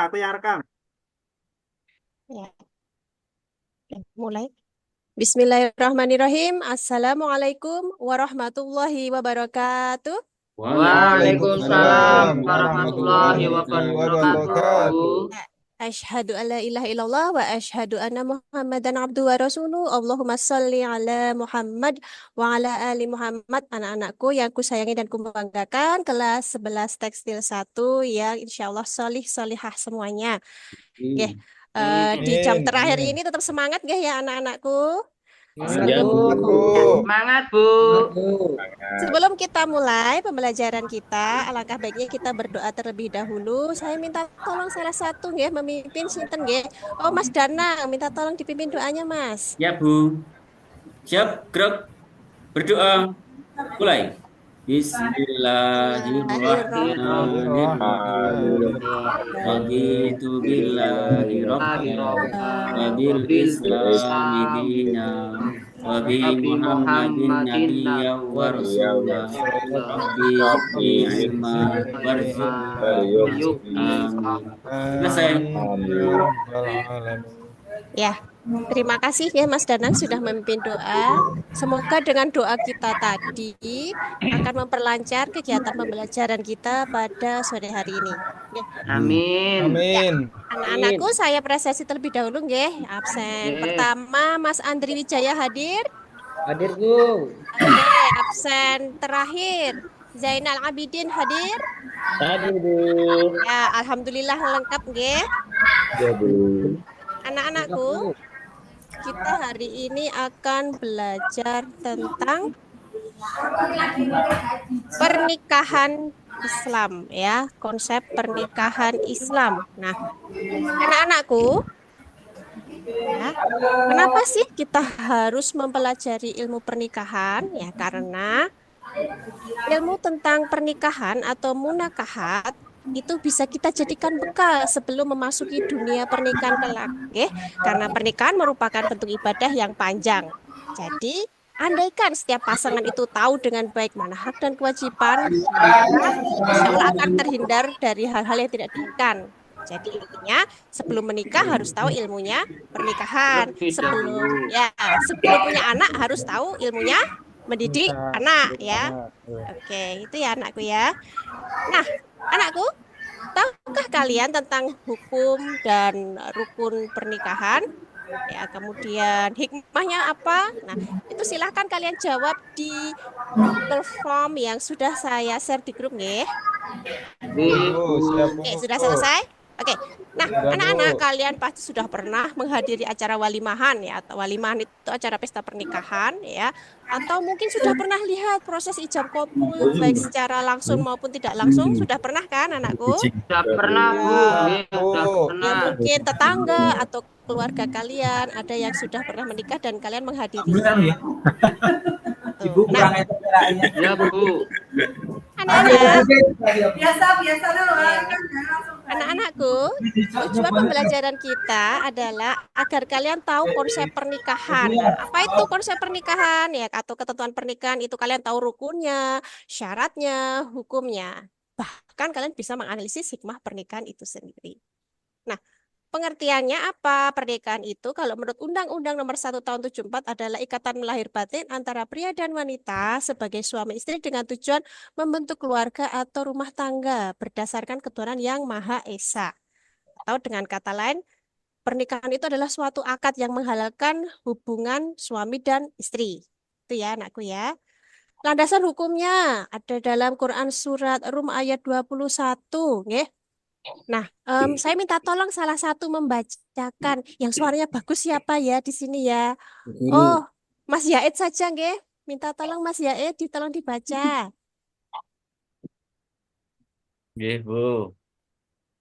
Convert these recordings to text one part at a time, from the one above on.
aku yang rekam. Ya, mulai. Bismillahirrahmanirrahim. Assalamualaikum warahmatullahi wabarakatuh. Waalaikumsalam Waalaikumsalam warahmatullahi warahmatullahi wabarakatuh. wabarakatuh. Asyhadu an la ilaha illallah wa asyhadu anna Muhammadan abduhu wa rasuluh. Allahumma salli ala Muhammad wa ala ali Muhammad. Anak-anakku yang kusayangi dan kubanggakan, kelas 11 tekstil 1 yang insyaallah solih solihah semuanya. Oke, di Amin. jam Amin, terakhir amin. ini tetap semangat gak ya anak-anakku? Iya, Siap, Sebelum Bu. Bu. ya, Semangat, Bu. Sebelum kita mulai pembelajaran kita, alangkah baiknya kita berdoa terlebih dahulu. Saya minta tolong salah satu nggih memimpin sinten nggih. Oh, Mas Danang, minta tolong dipimpin doanya, Mas. Ya, Bu. Siap, gerak, berdoa. Mulai. Bismillahirrahmanirrahim. Bismillahirrahmanirrahim. Raditu billahi rabba wa bil Bil islami Islam, dina wa bi Nabi Muhammadin Muhammadin nabiyya wa rasula Nabiullah, rabbi zidni ilma warzuqni amin. Selesai. Amin ya rabbal alamin. Ya, terima kasih ya Mas Danang sudah memimpin doa. Semoga dengan doa kita tadi akan memperlancar kegiatan pembelajaran kita pada sore hari ini. Ya, Amin. ya. Amin. Anak-anakku saya presesi terlebih dahulu nggih. Absen Oke. pertama Mas Andri Wijaya hadir. Hadir, Bu. Oke, absen terakhir Zainal Abidin hadir. Hadir, Bu. Ya, alhamdulillah lengkap nggih. Ya, Bu. Anak-anakku, kita hari ini akan belajar tentang pernikahan Islam ya, konsep pernikahan Islam. Nah, anak-anakku, ya, kenapa sih kita harus mempelajari ilmu pernikahan? Ya, karena ilmu tentang pernikahan atau munakahat itu bisa kita jadikan bekal sebelum memasuki dunia pernikahan kelak, ya. Karena pernikahan merupakan bentuk ibadah yang panjang. Jadi, andaikan setiap pasangan itu tahu dengan baik mana hak dan kewajiban, maka insya Allah akan terhindar dari hal-hal yang tidak diinginkan. Jadi intinya sebelum menikah harus tahu ilmunya pernikahan. Lebih Sebelum dahulu. ya sebelum punya anak harus tahu ilmunya mendidik Nikah, anak ya. nikah. Ya. Oke, itu ya anakku ya. Nah, anakku, tahukah kalian tentang hukum dan rukun pernikahan? Ya, kemudian hikmahnya apa? Nah, itu silahkan kalian jawab di Google Form yang sudah saya share di grup nggih. Siap, Oke, Bu. Bu. Siap, Bu. Oke, sudah selesai? Oke. Nah, Sudah, anak-anak Bu. kalian pasti sudah pernah menghadiri acara walimahan ya, atau walimahan itu acara pesta pernikahan ya, atau mungkin sudah pernah lihat proses ijab kabul baik secara langsung maupun tidak langsung, sudah pernah kan anakku? Sudah pernah, Bu. Sudah, Iya, sudah Bu. Ya pernah. mungkin tetangga atau keluarga kalian ada yang sudah pernah menikah dan kalian menghadirinya. Ibu Tuh. Nah, kurang itu caranya. Ya, Bu. anak-anak, Biasa, biasa dulu. ya. Kan jangan langsung tadi. Anak-anakku, tujuan pembelajaran kita adalah agar kalian tahu konsep pernikahan. Apa itu konsep pernikahan? Ya, atau ketentuan pernikahan itu kalian tahu rukunnya, syaratnya, hukumnya. Bahkan kalian bisa menganalisis hikmah pernikahan itu sendiri. Nah, pengertiannya apa? Pernikahan itu kalau menurut Undang-Undang Nomor 1 Tahun 74 adalah ikatan melahir batin antara pria dan wanita sebagai suami istri dengan tujuan membentuk keluarga atau rumah tangga berdasarkan ketuhanan yang Maha Esa. Atau dengan kata lain, pernikahan itu adalah suatu akad yang menghalalkan hubungan suami dan istri. Itu ya anakku ya. Landasan hukumnya ada dalam Quran surat Rum ayat 21, nggih. Nah, saya minta tolong salah satu membacakan yang suaranya bagus siapa ya di sini ya. Oh, Mas Yaid saja nggih. Minta tolong Mas Yaid ditolong dibaca. Nggih, Bu.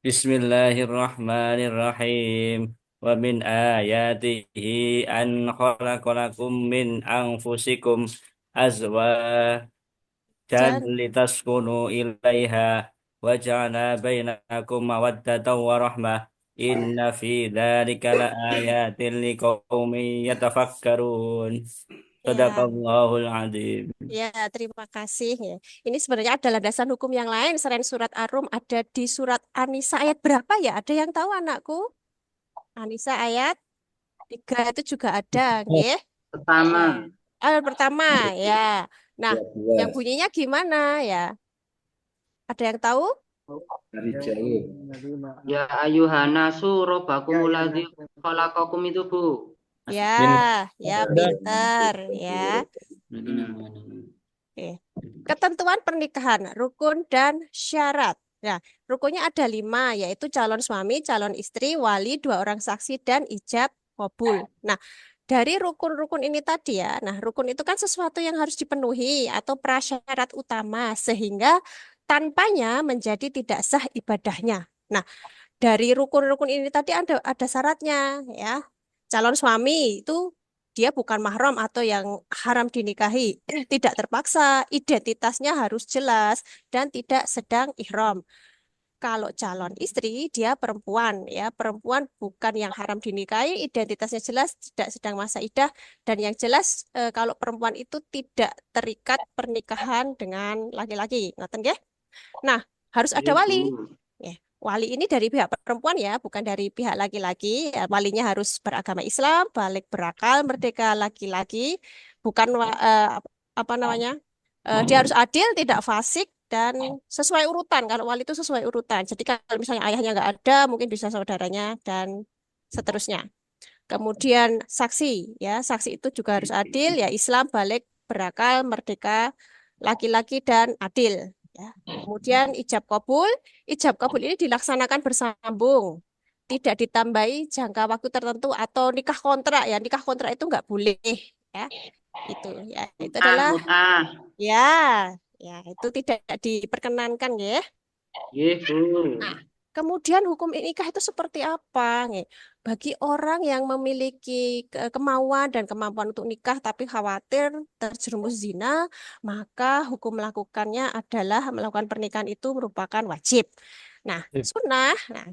Bismillahirrahmanirrahim. Wa min ayatihi an khalaqalakum min anfusikum azwajan Jan, litaskunu ilaiha wa ja'ala bainakum mawaddatan wa rahmah. Inna fi dzalika laayatin liqaumin yatafakkarun. Ya, Sadaqallahul adzim. ya, terima kasih ya. Ini sebenarnya ada landasan hukum yang lain selain surat Ar-Rum, ada di surat An-Nisa ayat berapa ya? Ada yang tahu anakku? An-Nisa ayat 3 itu juga ada, nggih. Pertama. Ayat pertama ya. Nah, yang 12 bunyinya gimana ya? Ada yang tahu? dari jauh. Ya ayuhanasu robbakumul ladzi khalaqakum itu, Bu. Ya, ya pinter ya. Oke. Ketentuan pernikahan, rukun dan syarat. Nah, rukunnya ada 5, yaitu calon suami, calon istri, wali, 2 orang saksi, dan ijab kabul. Nah, dari rukun-rukun ini tadi ya, nah rukun itu kan sesuatu yang harus dipenuhi atau prasyarat utama, sehingga tanpanya menjadi tidak sah ibadahnya. Nah, dari rukun-rukun ini tadi ada syaratnya ya. Calon suami itu dia bukan mahram atau yang haram dinikahi, tidak terpaksa, identitasnya harus jelas dan tidak sedang ihram. Kalau calon istri dia perempuan ya, perempuan bukan yang haram dinikahi, identitasnya jelas, tidak sedang masa iddah, dan yang jelas kalau perempuan itu tidak terikat pernikahan dengan laki-laki. Ngoten nggih? Nah, harus ada Iya, wali. Bu. Ya, wali ini dari pihak perempuan ya, bukan dari pihak laki-laki. Ya, walinya harus beragama Islam, balik berakal, merdeka laki-laki, bukan apa namanya? Dia harus adil, tidak fasik dan sesuai urutan. Kalau wali itu sesuai urutan. Jadi kalau misalnya ayahnya nggak ada, mungkin bisa saudaranya dan seterusnya. Kemudian saksi, ya saksi itu juga harus adil, ya Islam, balik berakal, merdeka laki-laki dan adil. Ya. Kemudian ijab kabul ini dilaksanakan bersambung, tidak ditambahi jangka waktu tertentu atau nikah kontrak ya, nikah kontrak itu nggak boleh ya, itu adalah Mut'ah. ya itu tidak diperkenankan ya. Nggih, Bu. Nah, kemudian hukum nikah itu seperti apa? Nggih? Bagi orang yang memiliki kemauan dan kemampuan untuk nikah tapi khawatir terjerumus zina, maka hukum melakukannya adalah melakukan pernikahan itu merupakan wajib. Nah,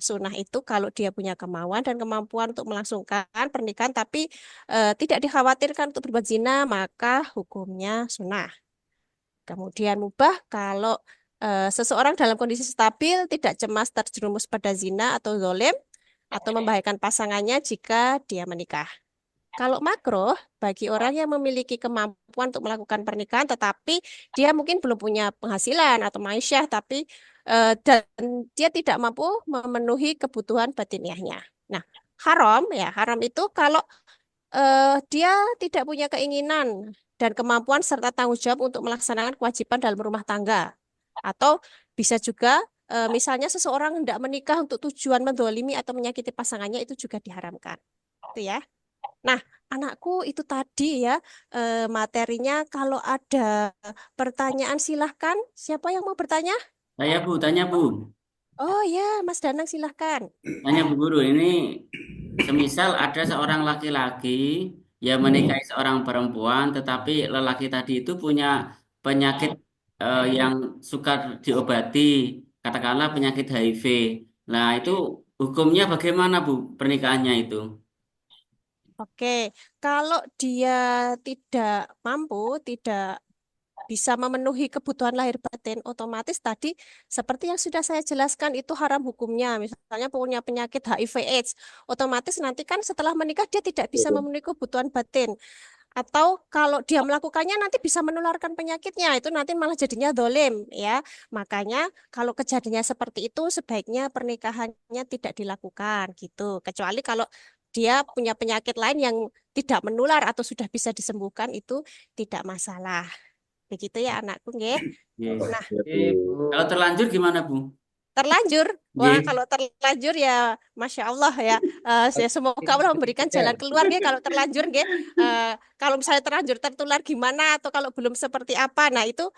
sunnah itu kalau dia punya kemauan dan kemampuan untuk melangsungkan pernikahan tapi tidak dikhawatirkan untuk berbuat zina, maka hukumnya sunnah. Kemudian mubah kalau seseorang dalam kondisi stabil, tidak cemas terjerumus pada zina atau zalim, atau membahayakan pasangannya jika dia menikah. Kalau makruh, bagi orang yang memiliki kemampuan untuk melakukan pernikahan, tetapi dia mungkin belum punya penghasilan atau maisyah, tapi dan dia tidak mampu memenuhi kebutuhan batiniahnya. Nah, haram itu kalau dia tidak punya keinginan dan kemampuan serta tanggung jawab untuk melaksanakan kewajiban dalam rumah tangga. Atau bisa juga misalnya seseorang hendak menikah untuk tujuan mendolimi atau menyakiti pasangannya, itu juga diharamkan. Itu ya. Nah, anakku itu tadi ya materinya. Kalau ada pertanyaan silahkan. Siapa yang mau bertanya? Saya Bu, tanya Bu. Oh ya, Mas Danang silahkan. Tanya Bu Guru, ini semisal ada seorang laki-laki yang menikahi seorang perempuan, tetapi lelaki tadi itu punya penyakit yang suka diobati, katakanlah penyakit HIV. Nah, itu hukumnya bagaimana Bu pernikahannya itu? Oke, kalau dia tidak mampu, tidak bisa memenuhi kebutuhan lahir batin, otomatis tadi seperti yang sudah saya jelaskan itu haram hukumnya. Misalnya punya penyakit HIV/AIDS, otomatis nanti kan setelah menikah dia tidak bisa memenuhi kebutuhan batin. Atau kalau dia melakukannya nanti bisa menularkan penyakitnya, itu nanti malah jadinya dolim ya. Makanya kalau kejadiannya seperti itu sebaiknya pernikahannya tidak dilakukan gitu. Kecuali kalau dia punya penyakit lain yang tidak menular atau sudah bisa disembuhkan, itu tidak masalah. Begitu ya anakku, nggih. Yes. Nah, Nggih, Bu. Kalau terlanjur gimana Bu? terlanjur. Wah, Nggih. kalau terlanjur ya Masya Allah ya. Semoga Allah memberikan jalan keluar ya kalau terlanjur nggih. Kalau misalnya terlanjur tertular gimana atau kalau belum seperti apa. Nah, itu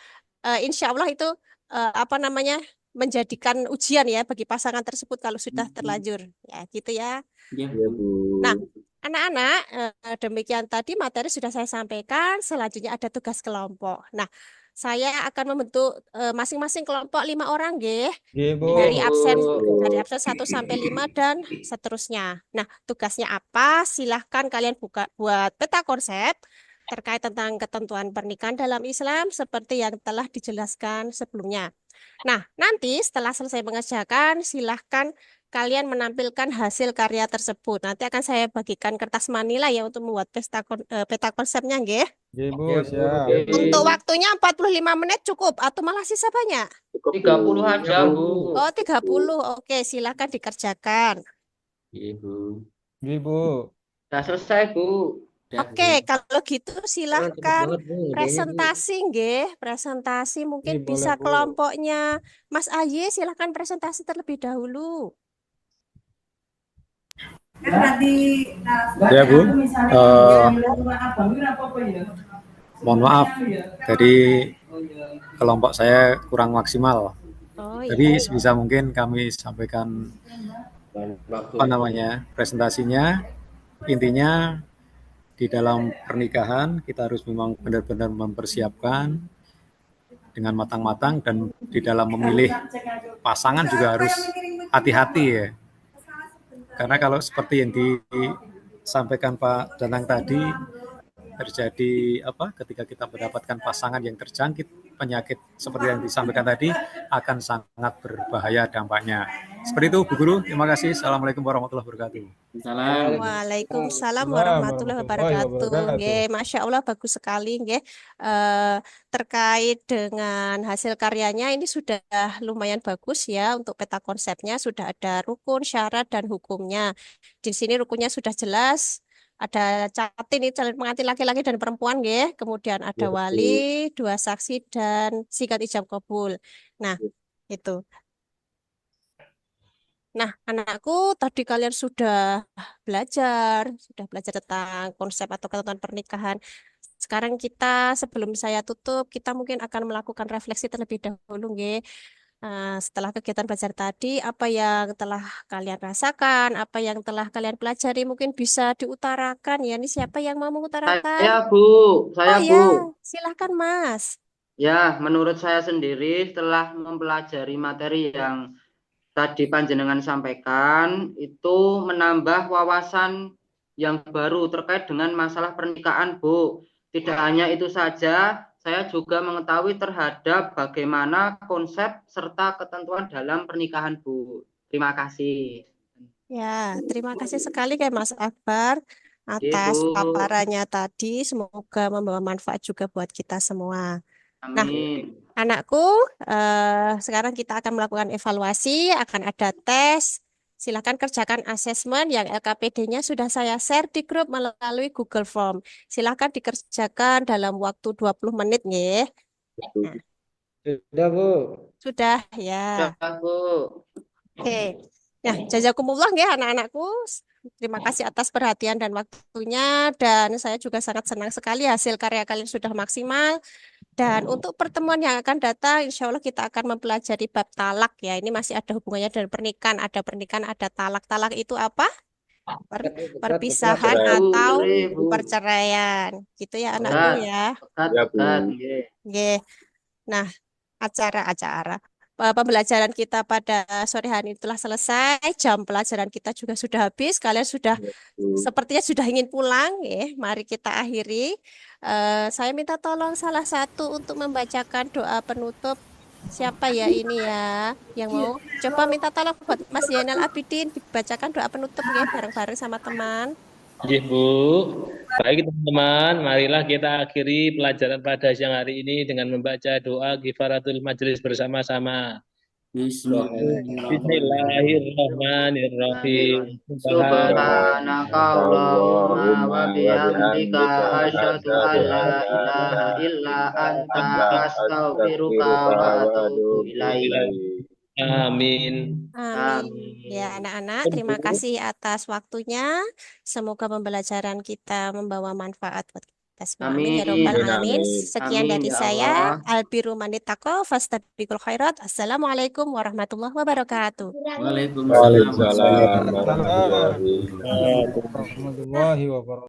insya Allah itu apa namanya menjadikan ujian ya bagi pasangan tersebut kalau sudah terlanjur. Ya, gitu ya. Iya, Ya, Bu. Bu. Nah, anak-anak, demikian tadi materi sudah saya sampaikan. Selanjutnya ada tugas kelompok. Nah, saya akan membentuk masing-masing kelompok 5 orang, nggih. Dari absen 1 sampai 5 dan seterusnya. Nah, tugasnya apa? Silahkan kalian buat peta konsep, terkait tentang ketentuan pernikahan dalam Islam seperti yang telah dijelaskan sebelumnya. Nah, nanti setelah selesai mengerjakan, silahkan kalian menampilkan hasil karya tersebut. Nanti akan saya bagikan kertas manila ya untuk membuat peta konsepnya, nggih. Nggih, Bu, Ya, Bu. siap. Untuk waktunya 45 menit cukup atau malah sisa banyak? 30 aja, Bu. Oh, 30. Oke, silahkan dikerjakan. Ibu. Nggih, Bu. Sudah selesai, Bu. Udah, Oke, Bu. kalau gitu Cepet silahkan banget, Bu. Ngerjainnya, Bu. presentasi, nggih. Presentasi mungkin Nggih, boleh, bisa Bu. kelompoknya Mas Aye, silahkan presentasi terlebih dahulu. Kan nanti Ya, Bu. misalnya abang ini apa ya? Mohon maaf, jadi kelompok saya kurang maksimal. Oh Jadi iya. sebisa mungkin kami sampaikan presentasinya. Intinya di dalam pernikahan kita harus memang benar-benar mempersiapkan dengan matang-matang, dan di dalam memilih pasangan juga harus hati-hati ya. Karena kalau seperti yang disampaikan Pak Danang tadi, terjadi ketika kita mendapatkan pasangan yang terjangkit penyakit seperti yang disampaikan tadi, akan sangat berbahaya dampaknya. Seperti itu, Bu Guru. Terima kasih. Assalamualaikum warahmatullahi wabarakatuh. Salam. Waalaikumsalam warahmatullahi wabarakatuh. Nggih, Masya Allah bagus sekali, nggih. Terkait dengan hasil karyanya ini sudah lumayan bagus ya untuk peta konsepnya, sudah ada rukun, syarat dan hukumnya. Di sini rukunnya sudah jelas. Ada catin ini calon pengantin laki-laki dan perempuan, nggih. Kemudian ada wali, 2 saksi dan sigat ijab kabul. Nah, itu. Nah, anakku, tadi kalian sudah belajar tentang konsep atau ketentuan pernikahan. Sekarang kita, sebelum saya tutup, kita mungkin akan melakukan refleksi terlebih dahulu, nggih. Setelah kegiatan belajar tadi, apa yang telah kalian rasakan, apa yang telah kalian pelajari, mungkin bisa diutarakan ya. Ini siapa yang mau mengutarakan? Saya, Bu. Saya, Oh Bu. ya, silahkan Mas. Ya, menurut saya sendiri setelah mempelajari materi yang tadi panjenengan sampaikan, itu menambah wawasan yang baru terkait dengan masalah pernikahan, Bu. Tidak hanya itu saja, saya juga mengetahui terhadap bagaimana konsep serta ketentuan dalam pernikahan, Bu. Terima kasih. Ya, terima kasih sekali kayak Mas Akbar atas Bu. paparannya tadi. Semoga membawa manfaat juga buat kita semua. Nah, Amin. anakku, sekarang kita akan melakukan evaluasi, akan ada tes. Silakan kerjakan asesmen yang LKPD-nya sudah saya share di grup melalui Google Form. Silakan dikerjakan dalam waktu 20 menit, nggih. Nah, Sudah, Bu. sudah ya. Sudah, Bu. Oke. Nah, jazakumullah nggih anak-anakku. Terima kasih atas perhatian dan waktunya, dan saya juga sangat senang sekali hasil karya kalian sudah maksimal. Dan untuk pertemuan yang akan datang, insya Allah kita akan mempelajari bab talak ya. Ini masih ada hubungannya dengan pernikahan. Ada pernikahan, ada talak. Talak itu apa? Perpisahan atau perceraian. Gitu ya anakku ya. Nggih. Nah, acara pembelajaran kita pada sore hari ini telah selesai. Jam pelajaran kita juga sudah habis. Kalian sudah sepertinya sudah ingin pulang, ya. Mari kita akhiri. Saya minta tolong salah satu untuk membacakan doa penutup. Siapa ya ini ya yang mau? Coba minta tolong buat Mas Zainal Abidin dibacakan doa penutup ya bareng-bareng sama teman. Nggih, Bu. Baik teman-teman, marilah kita akhiri pelajaran pada siang hari ini dengan membaca doa kifaratul majelis bersama-sama. Bismillahirrahmanirrahim. Subhanaka Allahumma wa bihamdika asyhadu an la ilaha illa anta astaghfiruka wa atubu ilaik. Amin. Amin. Ya, anak-anak, terima kasih atas waktunya. Semoga pembelajaran kita membawa manfaat buat kita semua. Amin ya rabbal alamin. Sekian dari saya. Albiru manitaqo fastabiqul khairat. Assalamualaikum warahmatullahi wabarakatuh. Waalaikumsalam. Waalaikumsalam warahmatullahi wabarakatuh.